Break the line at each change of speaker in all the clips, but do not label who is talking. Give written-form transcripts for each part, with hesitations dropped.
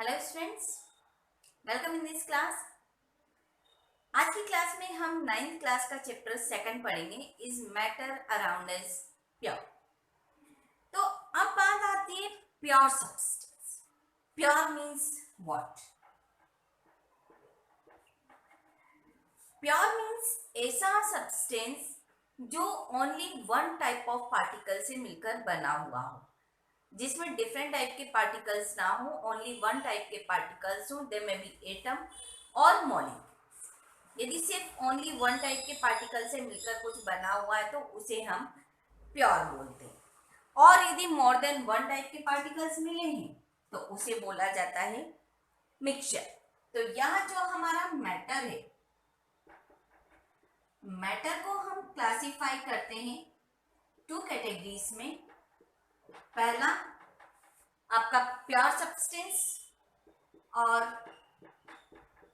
Hello students, welcome in this class. आज की class में हम 9th क्लास का चैप्टर सेकंड पढ़ेंगे, is matter around us pure. तो अब बात आती है pure substance. Pure means what? Pure means ऐसा सब्सटेंस जो only one type of particle से मिलकर बना हुआ हो, जिसमें डिफरेंट टाइप के पार्टिकल्स ना हो, ओनली वन टाइप के पार्टिकल्स हो। दे मे बी एटम और मॉलिक्यूल। यदि सिर्फ ओनली वन टाइप के पार्टिकल से मिलकर कुछ बना हुआ है तो उसे हम प्योर बोलते हैं। और यदि मोर देन वन टाइप के पार्टिकल्स मिले हैं तो उसे बोला जाता है मिक्सचर। तो यहाँ जो हमारा मैटर है, मैटर को हम क्लासिफाई करते हैं टू कैटेगरीज में। पहला आपका प्योर सब्सटेंस और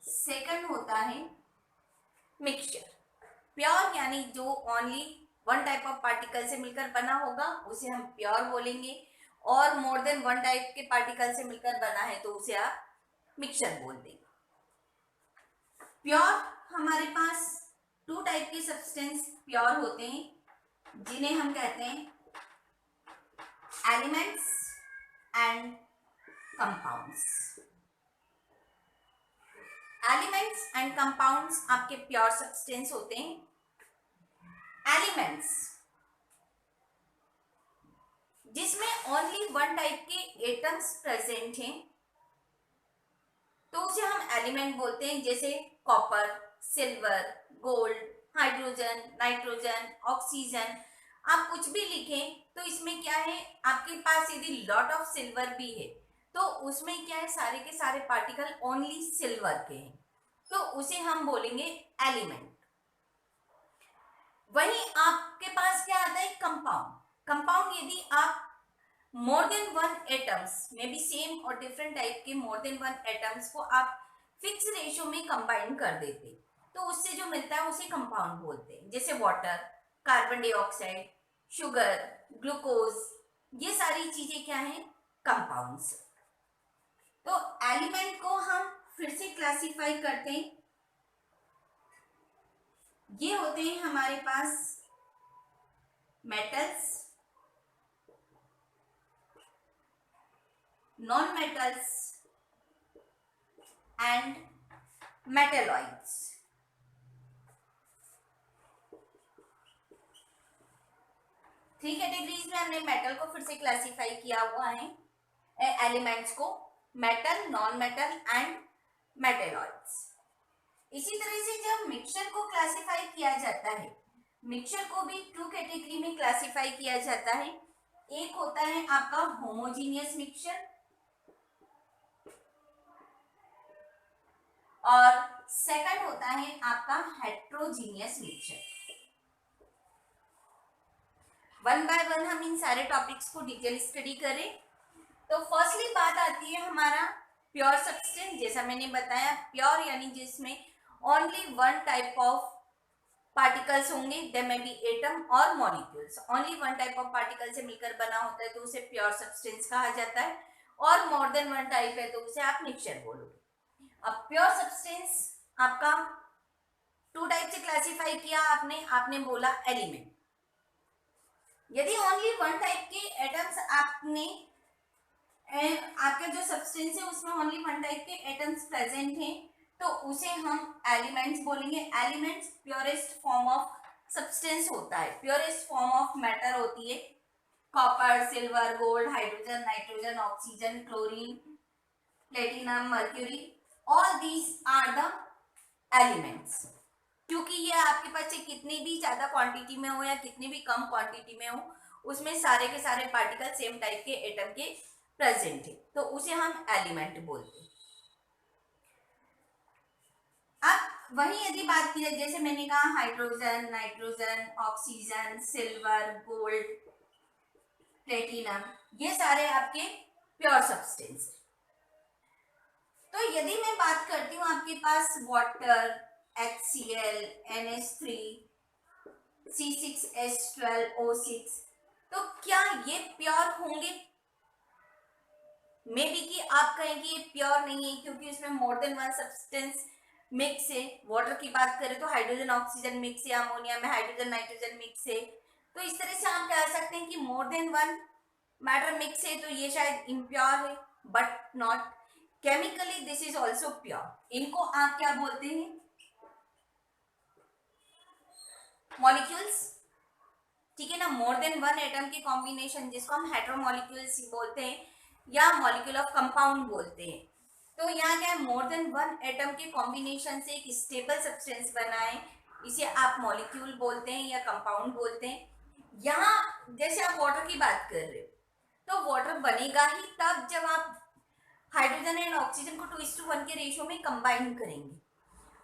सेकंड होता है मिक्सचर। प्योर यानी जो only one type of particle से मिलकर बना होगा उसे हम प्योर बोलेंगे, और मोर देन वन टाइप के पार्टिकल से मिलकर बना है तो उसे आप मिक्सचर बोल देंगे। प्योर हमारे पास टू टाइप के सब्सटेंस प्योर होते हैं, जिन्हें हम कहते हैं elements and compounds. Elements and compounds आपके प्योर सब्सटेंस होते हैं। एलिमेंट्स जिसमें ओनली वन टाइप के एटम्स प्रेजेंट हैं तो उसे हम एलिमेंट बोलते हैं, जैसे copper, silver, gold, hydrogen, nitrogen, oxygen. आप कुछ भी लिखें तो इसमें क्या है, आपके पास यदि लॉट ऑफ सिल्वर भी है तो उसमें क्या है, सारे के सारे पार्टिकल ओनली सिल्वर के हैं तो उसे हम बोलेंगे एलिमेंट। वहीं आपके पास क्या आता है, कंपाउंड। कंपाउंड यदि आप मोर देन वन एटम्स में भी सेम और डिफरेंट टाइप के मोर देन वन एटम्स को आप फिक्स रेशियो में कंबाइन कर देते तो उससे जो मिलता है उसे कंपाउंड बोलते हैं, जैसे water, carbon dioxide, sugar, glucose. ये सारी चीजें क्या हैं, कंपाउंड्स। तो एलिमेंट को हम फिर से क्लासिफाई करते हैं। ये होते हैं हमारे पास metals, non metals and metalloids. Three categories में हमने मेटल को फिर से क्लासिफाई किया हुआ है, एलिमेंट्स को metal, non metal and metalloids. इसी तरह से जब मिक्सचर को क्लासिफाई किया जाता है, मिक्सचर को भी टू कैटेगरी में क्लासिफाई किया जाता है। एक होता है आपका होमोजीनियस मिक्सचर और सेकंड होता है आपका heterogeneous mixture. One by one हम इन सारे टॉपिक्स को डिटेल स्टडी करें। तो फर्स्टली बात आती है हमारा प्योर सब्सटेंस। जैसा मैंने बताया, प्योर यानी जिसमें only one type of particles होंगे, दे में बी एटम और molecules. Only one type of particle से मिलकर बना होता है तो उसे प्योर सब्सटेंस कहा जाता है, और मोर देन वन टाइप है तो उसे आप मिक्सचर बोलोगे। अब प्योर सब्सटेंस आपका टू टाइप से क्लासिफाई किया आपने बोला एलिमेंट। यदि ओनली वन टाइप के एटम्स आपका जो सब्सटेंस है उसमें ओनली वन टाइप के एटम्स प्रेजेंट हैं तो उसे हम एलिमेंट्स बोलेंगे। Elements purest form of substance होता है, प्योरेस्ट फॉर्म ऑफ मैटर होती है। Copper, silver, gold, hydrogen, nitrogen, oxygen, chlorine, platinum, mercury, all these are the elements. क्योंकि ये आपके पास से कितनी भी ज्यादा क्वांटिटी में हो या कितनी भी कम क्वांटिटी में हो, उसमें सारे के सारे पार्टिकल सेम टाइप के एटम के प्रेजेंट है तो उसे हम एलिमेंट बोलते हैं। अब वही यदि बात की जाए, जैसे मैंने कहा hydrogen, nitrogen, oxygen, silver, gold, platinum, ये सारे आपके प्योर सब्सटेंस। तो यदि मैं बात करती हूँ आपके पास वाटर, HCl, NH3, C6H12O6, तो क्या ये प्योर होंगे? मे बी कि आप कहें कि ये प्योर नहीं है क्योंकि इसमें more than one substance mix है। वाटर की बात करें तो हाइड्रोजन ऑक्सीजन मिक्स है, अमोनिया में हाइड्रोजन नाइट्रोजन मिक्स है। तो इस तरह से आप कह सकते हैं कि more than one matter mix है तो ये शायद इम्प्योर है, but not chemically this is also pure. इनको आप क्या बोलते हैं? मॉलिक्यूल्स, ठीक है ना। मोर देन वन एटम के कॉम्बिनेशन जिसको हम हेटेरोमॉलिक्यूल्स बोलते हैं या मॉलिक्यूल ऑफ कंपाउंड बोलते हैं। तो यहाँ क्या है, मोर देन वन एटम के कॉम्बिनेशन से एक स्टेबल सब्सटेंस बना है, इसे आप मॉलिक्यूल बोलते हैं या कंपाउंड बोलते हैं। यहाँ जैसे आप वाटर की बात कर रहे हो तो वाटर बनेगा ही तब जब आप हाइड्रोजन एंड ऑक्सीजन को 2:1 के रेशियो में कंबाइन करेंगे।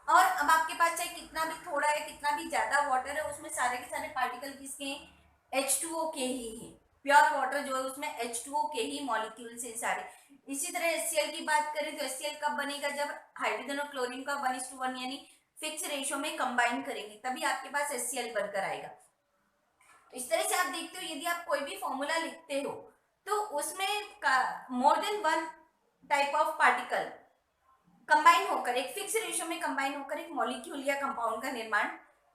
और अब आपके पास चाहे कितना भी थोड़ा है कितना भी ज्यादा वाटर है, उसमें सारे के सारे पार्टिकल किसके हैं? H2O के ही हैं। प्योर वाटर जो है उसमें H2O के ही मॉलिक्यूल्स हैं सारे। इसी तरह HCl की बात करें तो HCl कब बनेगा? जब हाइड्रोजन और क्लोरीन का 1:1 यानी फिक्स रेशियो में कंबाइन करेंगे तभी आपके पास HCl बनकर आएगा। इस तरह से आप देखते हो यदि आप कोई भी फॉर्मूला लिखते हो तो उसमें more than one type of particle combine होकर एक फिक्स रेशियो में कंबाइन होकर एक मॉलिक्यूल या कंपाउंड का निर्माण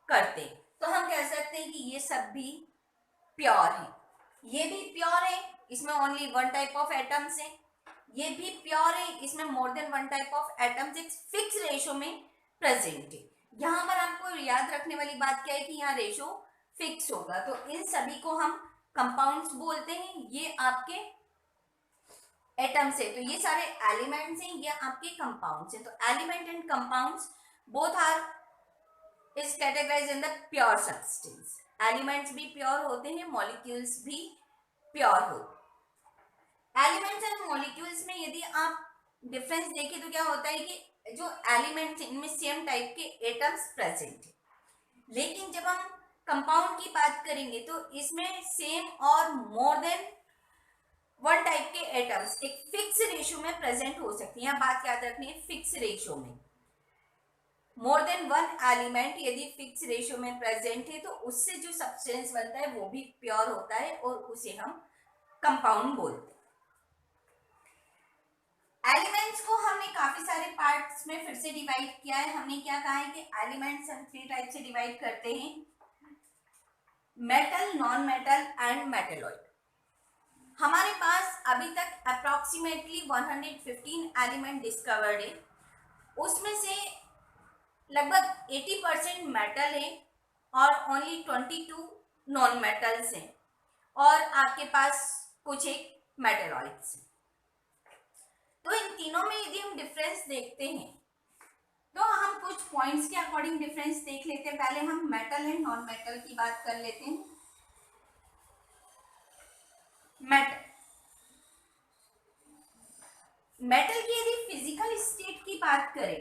करते हैं। तो हम कह सकते हैं कि ये सब भी प्योर है। ये भी प्योर है, इसमें only one type of atoms है। ये भी प्योर है, इसमें more than one type of atoms एक फिक्स रेशियो में प्रेजेंट है। यहाँ पर आपको याद रखने वाली बात क्या है कि यहाँ रेशियो फिक्स होगा। तो इन सभी को हम कंपाउंड्स बोलते हैं। ये आपके एटम्स है तो ये सारे एलिमेंट्स हैं, ये आपके कंपाउंड्स हैं। तो element and compounds both are is categorised in the pure substance. Elements भी प्योर होते हैं, मॉलिक्यूल्स भी प्योर होते हैं। एलिमेंट्स एंड मॉलिक्यूल्स में यदि आप डिफरेंस देखें तो क्या होता है कि जो एलिमेंट्स इनमें सेम टाइप के एटम्स प्रेजेंट है, लेकिन जब हम कंपाउंड की बात करेंगे तो इसमें सेम और मोर देन वन टाइप के एटम्स एक फिक्स रेशियो में प्रेजेंट हो सकती है। बात याद रखनी है फिक्स रेशियो में। मोर देन वन एलिमेंट यदि फिक्स रेशियो में प्रेजेंट है तो उससे जो सब्सटेंस बनता है वो भी प्योर होता है और उसे हम कंपाउंड बोलते हैं। एलिमेंट्स को हमने काफी सारे पार्ट्स में फिर से डिवाइड किया है। हमने क्या कहा है कि एलिमेंट्स हम 3 टाइप से डिवाइड करते हैं, metal, non metal and metalloid. हमारे पास अभी तक अप्रोक्सीमेटली 115 एलिमेंट डिस्कवर्ड है, उसमें से लगभग 80% मेटल है और ओनली 22 नॉन मेटल्स हैं और आपके पास कुछ एक मेटेलॉइड्स। तो इन तीनों में यदि हम डिफरेंस देखते हैं तो हम कुछ पॉइंट्स के अकॉर्डिंग डिफरेंस देख लेते हैं। पहले हम मेटल एंड नॉन मेटल की बात कर लेते हैं। मेटल की यदि फिजिकल स्टेट की बात करें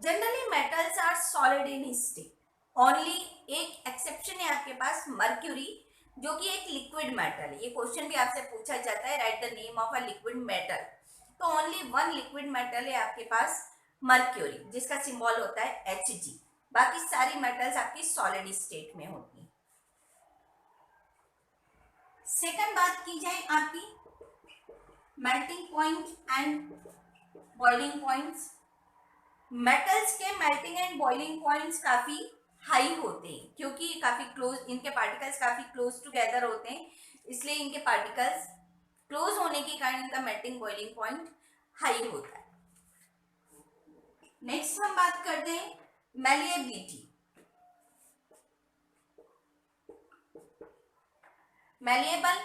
generally metals are solid in state. Only एक एक्सेप्शन है आपके पास, मर्क्यूरी, जो कि एक लिक्विड मेटल है। ये क्वेश्चन भी आपसे पूछा जाता है, right the name of a liquid metal. तो ओनली वन लिक्विड मेटल है आपके पास, मर्क्यूरी, जिसका सिंबल होता है Hg। बाकी सारी मेटल्स आपकी सॉलिड स्टेट में होती है। सेकंड बात की जाए आपकी melting point and boiling points. Metals के मेल्टिंग एंड बॉइलिंग पॉइंट्स काफी हाई होते हैं क्योंकि काफी क्लोज, इनके पार्टिकल्स काफी क्लोज टुगेदर होते हैं, इसलिए इनके पार्टिकल्स क्लोज होने के कारण इनका मेल्टिंग बॉइलिंग पॉइंट हाई होता है। नेक्स्ट हम बात करते हैं मैलिएबिलिटी। मैलिएबल,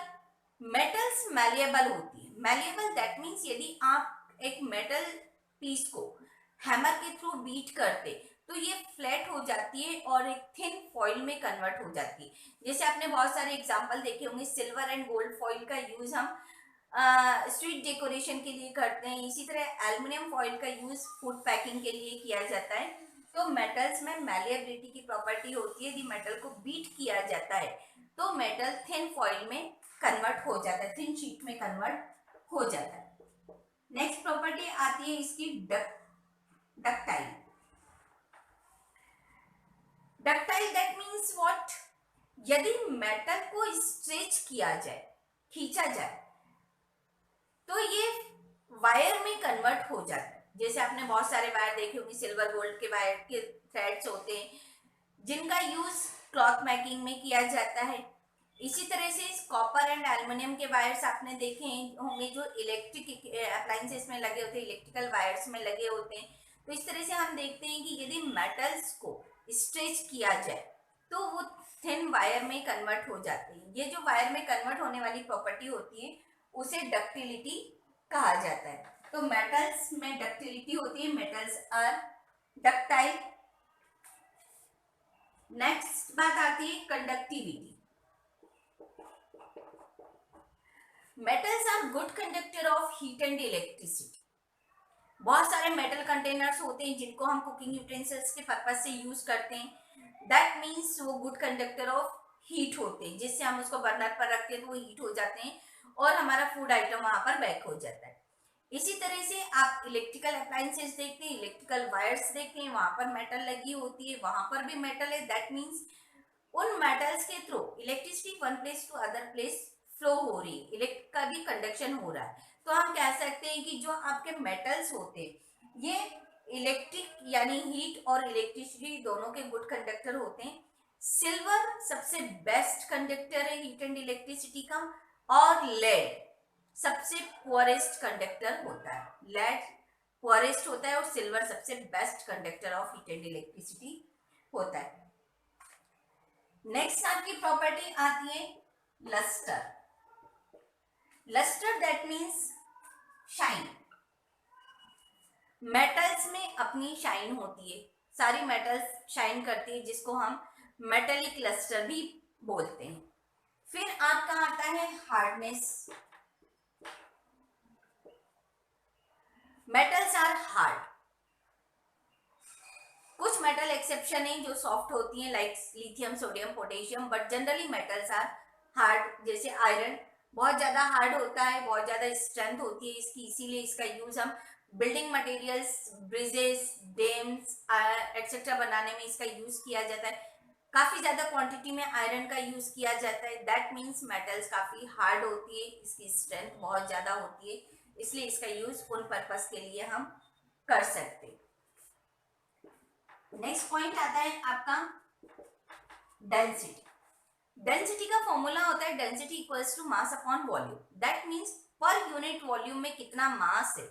मेटल्स मैलिएबल होती है। मैलिएबल दैट मीन्स यदि आप एक मेटल पीस को हैमर के थ्रू बीट करते तो ये फ्लैट हो जाती है और एक थिन फॉइल में कन्वर्ट हो जाती है। जैसे आपने बहुत सारे एग्जांपल देखे होंगे, सिल्वर एंड गोल्ड फॉइल का यूज हम स्ट्रीट डेकोरेशन के लिए करते हैं। इसी तरह एल्युमिनियम फॉइल का यूज फूड पैकिंग के लिए किया जाता है। तो मेटल्स में मैलिएबिलिटी की प्रॉपर्टी होती है, यदि मेटल को बीट किया जाता है तो मेटल थिन फॉइल में कन्वर्ट हो जाता है, थिन शीट में कन्वर्ट हो जाता है। नेक्स्ट प्रॉपर्टी आती है इसकी ductile. Ductile that means what? यदि मेटल को स्ट्रेच किया जाए, खींचा जाए, तो ये वायर में कन्वर्ट हो जाता है। जैसे आपने बहुत सारे वायर देखे होंगे, सिल्वर गोल्ड के वायर के थ्रेड्स होते हैं जिनका यूज क्लॉथ मेकिंग में किया जाता है। इसी तरह से कॉपर एंड एल्युमिनियम के वायर्स आपने देखे होंगे जो इलेक्ट्रिक अप्लायंसेस में लगे होते हैं, इलेक्ट्रिकल वायर्स में लगे होते हैं। तो इस तरह से हम देखते हैं कि यदि मेटल्स को स्ट्रेच किया जाए तो वो थिन वायर में कन्वर्ट हो जाते हैं। ये जो वायर में कन्वर्ट होने वाली प्रॉपर्टी होती है उसे डक्टिलिटी कहा जाता है। तो मेटल्स में डक्टिलिटी होती है, मेटल्स आर डक्टाइल। नेक्स्ट बात आती है conductivity. Metals are good conductor of heat and electricity. बहुत सारे मेटल कंटेनर्स होते हैं जिनको हम कुकिंग यूटेंसिल्स के पर्पज से यूज करते हैं। दैट मीन्स वो गुड कंडक्टर ऑफ हीट होते हैं, जिससे हम उसको बर्नर पर रखते हैं तो वो हीट हो जाते हैं और हमारा फूड आइटम वहां पर बेक हो जाता है। इसी तरह से आप इलेक्ट्रिकल अप्लायंसेस देखते हैं, इलेक्ट्रिकल वायर्स देखते हैं, वहां पर मेटल लगी होती है, वहां पर भी मेटल है। दैट मीन्स उन मेटल्स के through electricity one place to other place flow हो रही है, इलेक्ट्रिक का भी कंडक्शन हो रहा है। तो हम कह सकते हैं कि जो आपके मेटल्स होते हैं ये इलेक्ट्रिक यानी हीट और इलेक्ट्रिसिटी दोनों के गुड कंडक्टर होते हैं। सिल्वर सबसे बेस्ट कंडक्टर है हीट एंड इलेक्ट्रिसिटी का, और लेड सबसे पुअरेस्ट कंडक्टर होता है। लेड पुअरेस्ट होता है और सिल्वर सबसे best conductor of heat and electricity होता है। नेक्स्ट आपकी प्रॉपर्टी आती है lustre. Lustre that means shine. Metals में अपनी शाइन होती है, सारी मेटल्स शाइन करती है जिसको हम मेटेलिक लस्टर भी बोलते हैं। फिर आपका आता है हार्डनेस। Metals are hard. कुछ मेटल एक्सेप्शन है जो सॉफ्ट होती हैं like lithium, sodium, potassium, but generally metals are hard. जैसे आयरन बहुत ज्यादा हार्ड होता है, बहुत ज्यादा स्ट्रेंथ होती है इसकी, इसीलिए इसका यूज हम building materials, bridges, dams etcetera बनाने में इसका यूज किया जाता है। काफी ज्यादा क्वांटिटी में आयरन का यूज किया जाता है। दैट मीन्स मेटल्स काफी हार्ड होती है, इसकी स्ट्रेंथ बहुत ज्यादा होती है, इसलिए इसका यूज उन पर्पस के लिए हम कर सकते हैं। नेक्स्ट पॉइंट आता है आपका डेंसिटी। डेंसिटी का फॉर्मूला होता है density equals to mass upon volume. That means per unit volume में कितना मास है,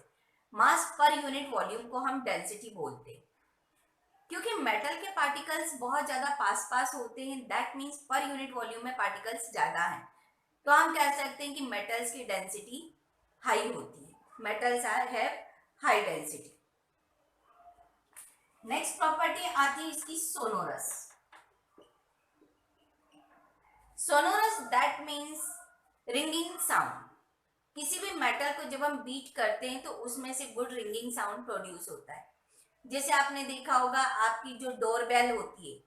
मास पर यूनिट वॉल्यूम को हम डेंसिटी बोलते हैं। क्योंकि मेटल के पार्टिकल्स बहुत ज्यादा पास पास होते हैं, that means per unit volume में पार्टिकल्स ज्यादा हैं, तो हम कह सकते हैं कि मेटल्स की डेंसिटी हाई होती है। Metals are have high density. Next property आती है इसकी sonorous. Sonorous that means ringing sound. किसी भी मेटल को जब हम बीट करते हैं तो उसमें से गुड रिंगिंग साउंड प्रोड्यूस होता है। जैसे आपने देखा होगा आपकी जो डोरबेल होती है,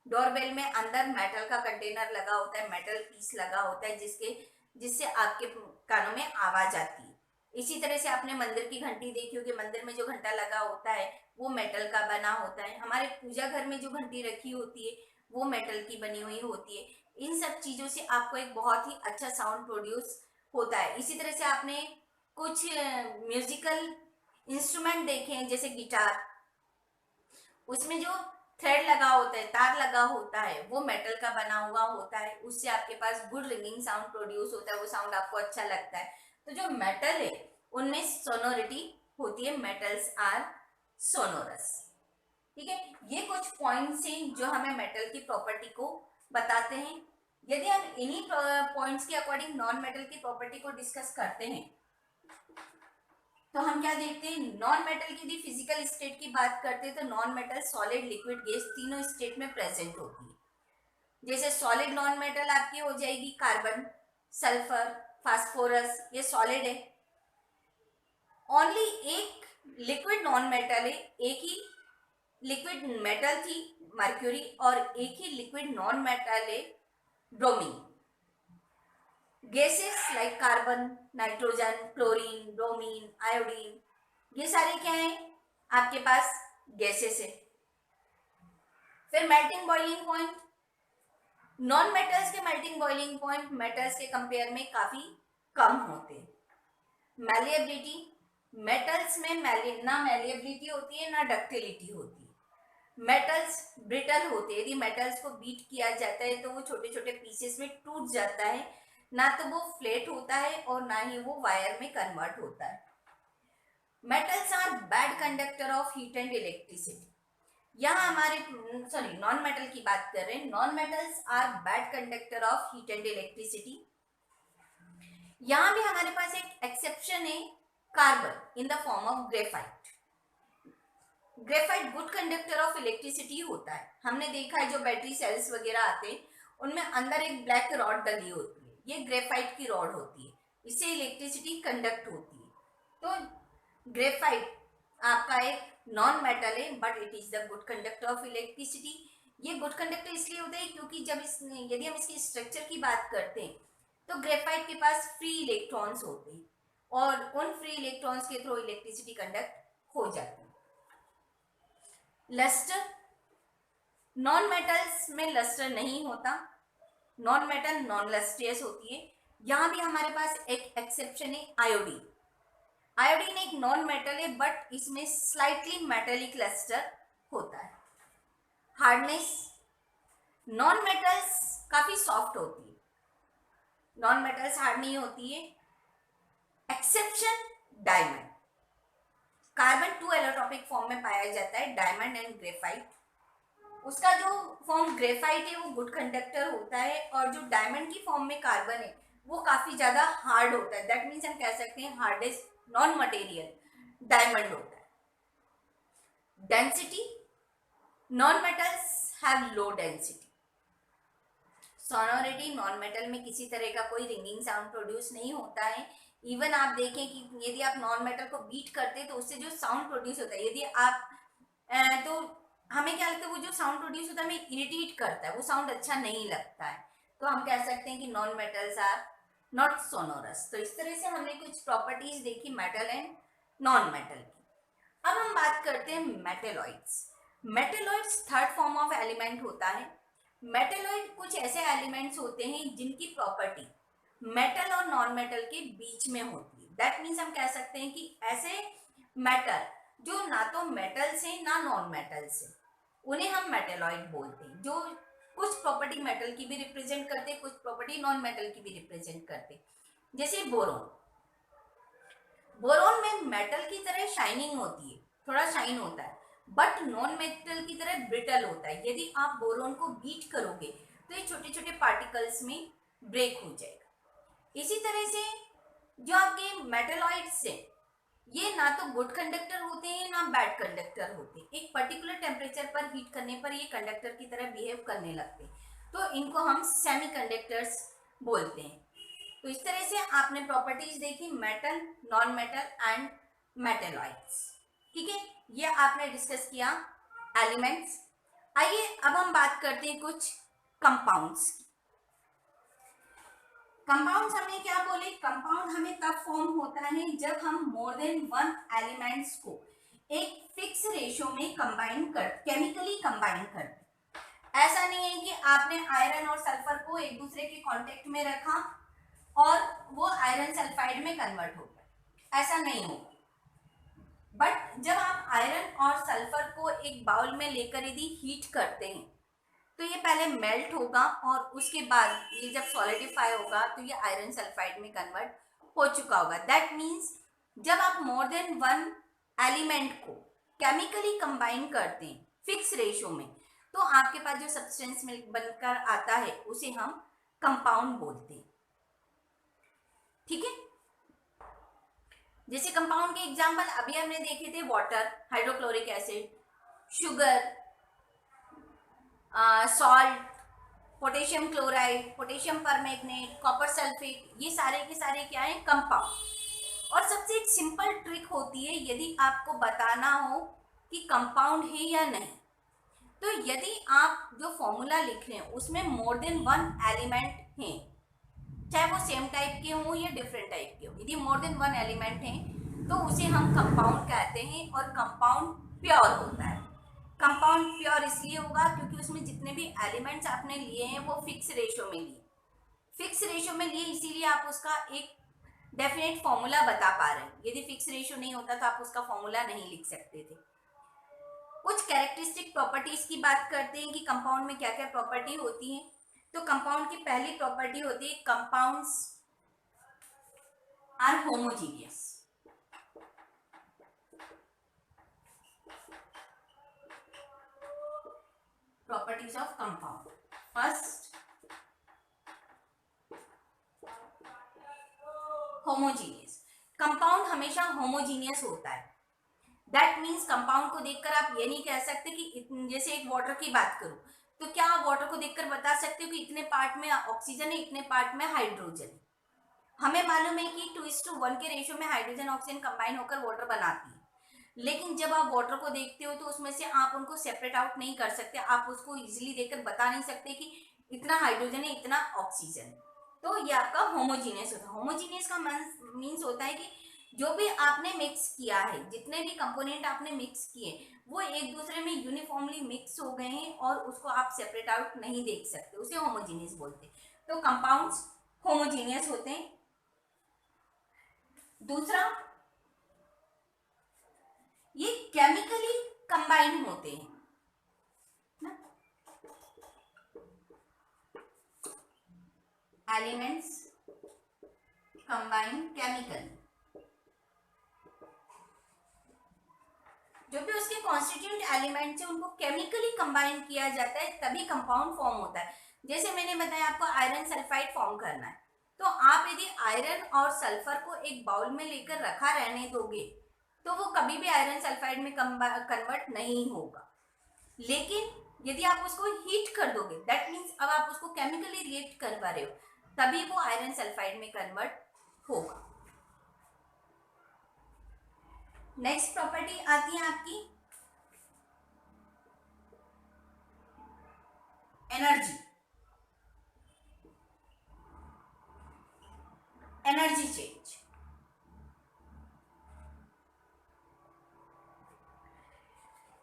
डोरबेल में अंदर मेटल का कंटेनर लगा होता है, मेटल पीस लगा होता है जिससे आपके कानों में आवाज आती है। इसी तरह से आपने मंदिर की घंटी देखी होगी, मंदिर में जो घंटा लगा होता है वो मेटल का बना होता है। हमारे पूजा घर में जो घंटी रखी होती है वो मेटल की बनी हुई होती है। इन सब चीजों से आपको एक बहुत ही अच्छा साउंड प्रोड्यूस होता है। इसी तरह से आपने कुछ म्यूजिकल इंस्ट्रूमेंट देखे हैं जैसे गिटार, उसमें जो थ्रेड लगा होता है, तार लगा होता है, वो मेटल का बना हुआ होता है, उससे आपके पास गुड रिंगिंग साउंड प्रोड्यूस होता है, वो साउंड आपको अच्छा लगता है। तो जो मेटल है उनमें सोनोरिटी होती है, मेटल्स आर सोनोरस। ठीक है, ये कुछ पॉइंट्स हैं जो हमें मेटल की प्रॉपर्टी को बताते हैं। यदि हम इन्हीं पॉइंट्स के अकॉर्डिंग नॉन मेटल की प्रॉपर्टी को डिस्कस करते हैं तो हम क्या देखते हैं, नॉन मेटल की यदि फिजिकल स्टेट की बात करते हैं तो non metal solid, liquid, gas तीनों स्टेट में प्रेजेंट होती है। जैसे सॉलिड नॉन मेटल आपकी हो जाएगी कार्बन, सल्फर, फास्फोरस, ये सॉलिड है। ओनली एक लिक्विड नॉन मेटल है, एक ही लिक्विड मेटल थी मर्क्यूरी और एक ही लिक्विड नॉन मेटल है bromine. Gases like carbon, nitrogen, chlorine, bromine, iodine, ये सारे क्या हैं आपके पास गैसेस है। फिर melting boiling point, non metals के मेल्टिंग बॉइलिंग पॉइंट मेटल्स के कंपेयर में काफी कम होते हैं। मैलिएबिलिटी, मेटल्स में ना मैलिएबिलिटी होती है ना डक्टिलिटी होती है। मेटल्स ब्रिटल होते हैं, यदि मेटल्स को बीट किया जाता है तो वो छोटे छोटे पीसेस में टूट जाता है, ना तो वो फ्लैट होता है और ना ही वो वायर में कन्वर्ट होता है। Metals are bad conductor of heat and electricity. यहाँ हमारे नॉन मेटल की बात कर रहे हैं। Non metals are bad conductor of heat and electricity. यहाँ भी हमारे पास एक एक्सेप्शन है, carbon in the form of graphite. Graphite good conductor of electricity होता है। हमने देखा है जो बैटरी सेल्स वगैरह आते हैं उनमें अंदर एक ब्लैक रॉड डली होती है, ये ग्रेफाइट की रॉड होती है, इससे इलेक्ट्रिसिटी कंडक्ट होती है। तो ग्रेफाइट आपका एक नॉन मेटल है but it is the good conductor of electricity. ये गुड कंडक्टर इसलिए होता है क्योंकि यदि हम इसके स्ट्रक्चर की बात करते हैं तो ग्रेफाइट के पास फ्री इलेक्ट्रॉन्स होते हैं और उन फ्री इलेक्ट्रॉन्स के थ्रू इलेक्ट्रिसिटी कंडक्ट हो जाती है। लस्टर, नॉन मेटल्स में लस्टर नहीं होता, नॉन मेटल नॉन लस्ट्रियस होती है। यहां भी हमारे पास एक एक्सेप्शन है, आयोडीन। आयोडीन एक नॉन मेटल है बट इसमें स्लाइटली मेटेलिक लस्टर होता है। हार्डनेस, नॉन मेटल्स काफी सॉफ्ट होती है, नॉन मेटल्स हार्ड नहीं होती है। Exception diamond, carbon 2 allotropic form में पाया जाता है, डायमंड एंड ग्रेफाइट। उसका जो फॉर्म ग्रेफाइट है वो गुड कंडक्टर होता है और जो डायमंड की फॉर्म में कार्बन है वो काफी ज्यादा हार्ड होता है। दैट मीन्स हम कह सकते हैं हार्डेस्ट नॉन मटेरियल डायमंड होता है। Density, non metals have low density. Sonority, non metal में किसी तरह का कोई रिंगिंग साउंड प्रोड्यूस नहीं होता है। इवन आप देखें कि यदि आप नॉन मेटल को बीट करते हैं तो उससे जो साउंड प्रोड्यूस होता है, यदि आप तो हमें क्या लगता है वो जो साउंड प्रोड्यूस होता है हमें इरिटेट करता है, वो साउंड अच्छा नहीं लगता है। तो हम कह सकते हैं कि non metals are not sonorous. तो इस तरह से हमने कुछ प्रॉपर्टीज देखी मेटल एंड नॉन मेटल की। अब हम बात करते हैं metalloids. Metalloids third form of element होता है। मेटेलॉइड कुछ ऐसे एलिमेंट्स होते हैं जिनकी प्रॉपर्टी मेटल और नॉन मेटल के बीच में होती है। दैट मीन्स हम कह सकते हैं कि ऐसे मेटल जो ना तो मेटल से ना नॉन मेटल से, उन्हें हम मेटेलॉइड बोलते हैं, जो कुछ प्रॉपर्टी मेटल की भी रिप्रेजेंट करते, कुछ प्रॉपर्टी नॉन मेटल की भी रिप्रेजेंट करते। जैसे बोरोन, बोरोन में मेटल की तरह शाइनिंग होती है, थोड़ा शाइन होता है, बट नॉन मेटल की तरह ब्रिटल होता है। यदि आप बोरोन को बीट करोगे तो ये छोटे छोटे पार्टिकल्स में ब्रेक हो जाएगा। इसी तरह से जो आपके मेटेलॉइड्स हैं ये ना तो गुड कंडक्टर होते हैं ना बैड कंडक्टर होते हैं। एक पर्टिकुलर टेम्परेचर पर हीट करने पर ये कंडक्टर की तरह बिहेव करने लगते हैं, तो इनको हम सेमी कंडक्टर्स बोलते हैं। तो इस तरह से आपने प्रॉपर्टीज देखी metal, non metal and metalloids. ठीक है, ये आपने डिस्कस किया एलिमेंट्स। आइए अब हम बात करते हैं कुछ कंपाउंड्स की। कंपाउंड्स हमने क्या बोले, कंपाउंड हमें तब फॉर्म होता है जब हम मोर देन वन एलिमेंट्स को एक फिक्स रेशियो में केमिकली कंबाइन करते। ऐसा नहीं है कि आपने आयरन और सल्फर को एक दूसरे के कांटेक्ट में रखा और वो आयरन सल्फाइड में कन्वर्ट हो गया, ऐसा नहीं होगा। बट जब आप आयरन और सल्फर को एक बाउल में लेकर यदि हीट करते हैं तो ये पहले मेल्ट होगा और उसके बाद ये जब सॉलिडिफाई होगा तो ये आयरन सल्फाइड में कन्वर्ट हो चुका होगा। दैट मीन्स जब आप मोर देन वन एलिमेंट को केमिकली कंबाइन करते हैं फिक्स रेशियो में तो आपके पास जो सब्सटेंस बनकर आता है उसे हम कंपाउंड बोलते हैं। ठीक है, जैसे कंपाउंड के एग्जांपल अभी हमने देखे थे, water, hydrochloric acid, sugar, salt, potassium chloride, potassium permanganate, copper sulphate, ये सारे के सारे क्या है, कंपाउंड। और सबसे एक सिंपल ट्रिक होती है यदि आपको बताना हो कि कंपाउंड है या नहीं, तो यदि आप जो फॉर्मूला लिख रहे हैं उसमें मोर देन वन एलिमेंट हैं, चाहे वो सेम टाइप के हों या डिफरेंट टाइप के हों, यदि मोर देन वन एलिमेंट हैं तो उसे हम कंपाउंड कहते हैं और कंपाउंड प्योर होता है। कंपाउंड कंपाउंड प्योर इसलिए होगा क्योंकि उसमें जितने भी एलिमेंट्स आपने लिए हैं वो फिक्स रेशियो में लिए, फिक्स रेशियो में लिए, इसीलिए आप उसका एक डेफिनेट फॉर्मूला बता पा रहे हैं। यदि फिक्स रेशियो नहीं होता तो आप उसका फॉर्मूला नहीं लिख सकते थे। कुछ कैरेक्टरिस्टिक प्रॉपर्टीज की बात करते हैं कि कंपाउंड में क्या क्या प्रॉपर्टी होती है। तो कंपाउंड की पहली प्रॉपर्टी होती है compounds are homogeneous. Properties of compound, first homogeneous. Compound हमेशा होमोजीनियस होता है। दैट मीन्स कंपाउंड को देखकर आप ये नहीं कह सकते कि जैसे एक वाटर की बात करूं तो क्या आप वाटर को देखकर बता सकते हो कि इतने पार्ट में ऑक्सीजन है, इतने पार्ट में हाइड्रोजन है। हमें मालूम है कि 2:1 के रेशियो में हाइड्रोजन ऑक्सीजन कंबाइन होकर वाटर बनाती है, लेकिन जब आप वाटर को देखते हो तो उसमें से आप उनको सेपरेट आउट नहीं कर सकते। आप उसको इजीली देखकर बता नहीं सकते कि इतना हाइड्रोजन है, इतना ऑक्सीजन। तो ये आपका होमोजीनियस होता है। होमोजीनियस का मीन्स होता है कि जो भी आपने मिक्स किया है, जितने भी कंपोनेंट आपने मिक्स किए वो एक दूसरे में यूनिफॉर्मली मिक्स हो गए हैं और उसको आप सेपरेट आउट नहीं देख सकते, उसे होमोजीनियस बोलते हैं। तो कंपाउंड्स होमोजीनियस होते हैं। दूसरा, ये केमिकली कंबाइन होते हैं ना, एलिमेंट्स कंबाइन केमिकली। जो भी उसके कॉन्स्टिट्यूएंट एलिमेंट्स है उनको केमिकली कंबाइन किया जाता है, तभी कंपाउंड फॉर्म होता है। जैसे मैंने बताया आपको आयरन सल्फाइड फॉर्म करना है, तो आप यदि आयरन और सल्फर को एक बाउल में लेकर रखा रहने दोगे तो वो कभी भी आयरन सल्फाइड में कन्वर्ट नहीं होगा। लेकिन यदि आप उसको हीट कर दोगे, दैट मीन्स अब आप उसको केमिकली रिएक्ट करवा रहे हो, तभी वो आयरन सल्फाइड में कन्वर्ट होगा। नेक्स्ट प्रॉपर्टी आती है आपकी एनर्जी, एनर्जी चेंज।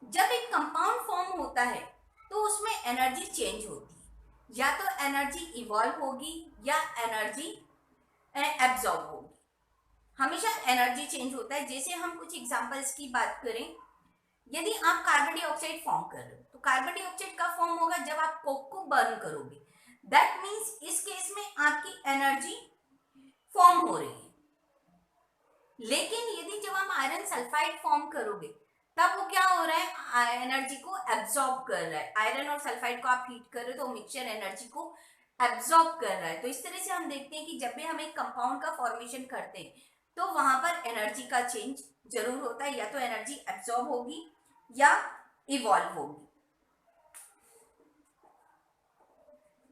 जब एक कंपाउंड फॉर्म होता है तो उसमें एनर्जी चेंज होती है, या तो एनर्जी इवॉल्व होगी या एनर्जी एब्जॉर्ब होगी। हमेशा एनर्जी चेंज होता है। जैसे हम कुछ एग्जांपल्स की बात करें, यदि आप कार्बन डाइऑक्साइड फॉर्म कर रहे हो तो कार्बन डाइऑक्साइड कब फॉर्म होगा, जब आप कोक को बर्न करोगे। दैट मीन्स इस केस में आपकी एनर्जी फॉर्म हो रही है। लेकिन यदि जब हम आयरन सल्फाइड फॉर्म करोगे तब वो क्या हो रहा है, एनर्जी को एब्जॉर्ब कर रहा है। आयरन और सल्फाइड को आप हीट कर रहे हो तो मिक्सचर एनर्जी को एब्जॉर्ब कर रहा है। तो इस तरह से हम देखते हैं कि जब भी हम एक कंपाउंड का फॉर्मेशन करते हैं तो वहां पर एनर्जी का चेंज जरूर होता है, या तो एनर्जी एब्जॉर्ब होगी या इवॉल्व होगी।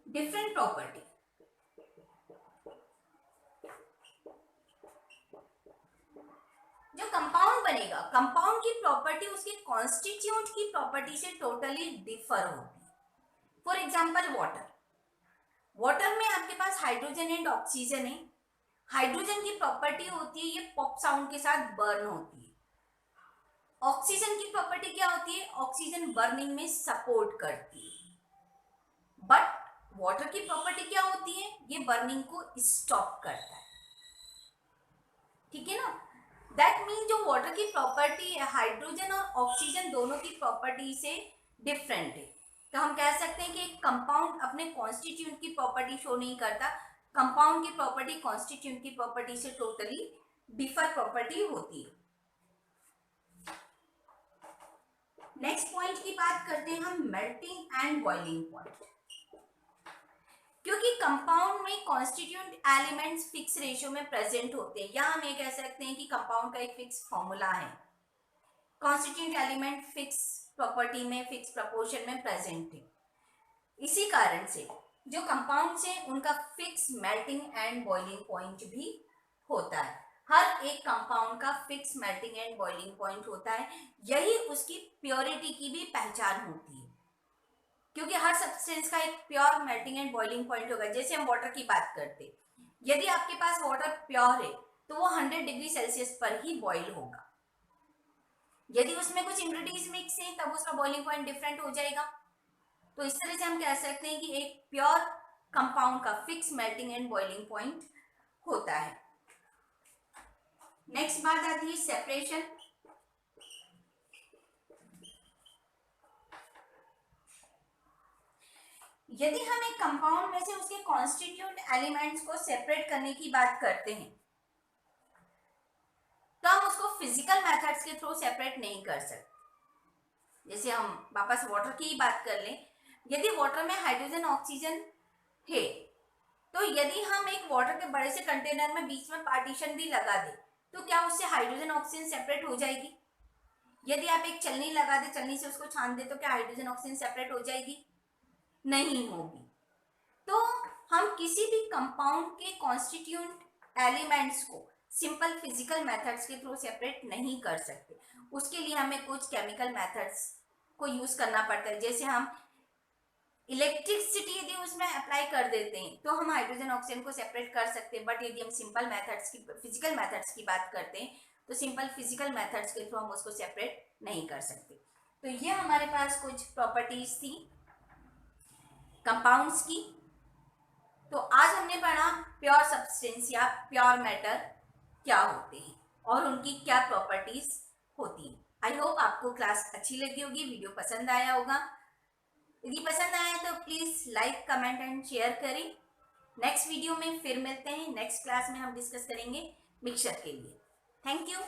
डिफरेंट प्रॉपर्टी, जो कंपाउंड बनेगा, कंपाउंड की प्रॉपर्टी उसके कॉन्स्टिट्यूएंट की प्रॉपर्टी से टोटली डिफर होती है। फॉर एग्जांपल वाटर, वाटर में आपके पास हाइड्रोजन एंड ऑक्सीजन है। हाइड्रोजन की प्रॉपर्टी होती है ये पॉप साउंड के साथ बर्न होती है। ऑक्सीजन की प्रॉपर्टी क्या होती है, ऑक्सीजन बर्निंग में सपोर्ट करती है। बट वाटर की प्रॉपर्टी क्या होती है, ये बर्निंग को स्टॉप करता है। ठीक है ना। दैट मीन जो वाटर की प्रॉपर्टी है, हाइड्रोजन और ऑक्सीजन दोनों की प्रॉपर्टी से डिफरेंट है। तो हम कह सकते हैं कि एक कंपाउंड अपने कॉन्स्टिट्यूएंट की प्रॉपर्टी शो नहीं करता। कंपाउंड की प्रॉपर्टी कॉन्स्टिट्यूएंट की प्रॉपर्टी से टोटली डिफर प्रॉपर्टी होती है। नेक्स्ट पॉइंट की बात करते हैं हम, मेल्टिंग एंड बॉइलिंग पॉइंट। क्योंकि कंपाउंड में कॉन्स्टिट्यूएंट एलिमेंट्स फिक्स रेशियो में प्रेजेंट होते हैं, या हम ये कह सकते हैं कि कंपाउंड का एक फिक्स फॉर्मूला है। कॉन्स्टिट्यूएंट एलिमेंट फिक्स प्रॉपर्टी में, फिक्स प्रपोर्शन में प्रेजेंट है। इसी कारण से जो कंपाउंड्स हैं उनका fix melting and boiling point भी होता है। हर एक कंपाउंड का fix melting and boiling point होता है। यही उसकी प्योरिटी की भी पहचान होती है, क्योंकि हर सब्सटेंस का एक pure melting and boiling point होगा। जैसे हम वाटर की बात करते, यदि आपके पास वाटर प्योर है तो वो 100 डिग्री सेल्सियस पर ही बॉइल होगा। यदि उसमें कुछ इम्प्योरिटीज मिक्स है तब उसका बॉइलिंग पॉइंट डिफरेंट हो जाएगा। तो इस तरह से हम कह सकते हैं कि एक प्योर कंपाउंड का fix melting and boiling point होता है। नेक्स्ट बात आती है सेपरेशन। यदि हम एक कंपाउंड में से उसके कॉन्स्टिट्यूएंट एलिमेंट्स को सेपरेट करने की बात करते हैं तो हम उसको फिजिकल मेथड्स के थ्रू सेपरेट नहीं कर सकते। जैसे हम वापस वाटर की ही बात कर लें, यदि वाटर में हाइड्रोजन ऑक्सीजन है तो यदि हम एक वाटर के बड़े से कंटेनर में बीच में पार्टीशन भी लगा दें तो क्या उससे हाइड्रोजन ऑक्सीजन सेपरेट हो जाएगी? यदि आप एक चलनी लगा दे, चलनी से उसको छान दे तो क्या हाइड्रोजन ऑक्सीजन सेपरेट हो जाएगी? नहीं होगी। तो हम किसी भी कंपाउंड के कॉन्स्टिट्यूएंट एलिमेंट्स को सिंपल फिजिकल मेथड्स के थ्रू सेपरेट नहीं कर सकते। उसके लिए हमें कुछ केमिकल मेथड्स को यूज करना पड़ता है। जैसे हम इलेक्ट्रिसिटी यदि उसमें अप्लाई कर देते हैं तो हम हाइड्रोजन ऑक्सीजन को सेपरेट कर सकते हैं, बट यदि हम सिंपल मेथड्स की फिजिकल मेथड्स की बात करते हैं तो सिंपल फिजिकल मेथड्स के थ्रू हम उसको सेपरेट नहीं कर सकते। तो ये हमारे पास कुछ प्रॉपर्टीज थी कंपाउंड्स की। तो आज हमने पढ़ा प्योर सब्सटेंस या प्योर मैटर क्या होते हैं और उनकी क्या प्रॉपर्टीज होती हैं। आई होप आपको क्लास अच्छी लगी होगी, वीडियो पसंद आया होगा। यदि पसंद आया तो please like comment and share करें। नेक्स्ट वीडियो में फिर मिलते हैं। नेक्स्ट क्लास में हम डिस्कस करेंगे मिक्सचर के लिए। Thank you.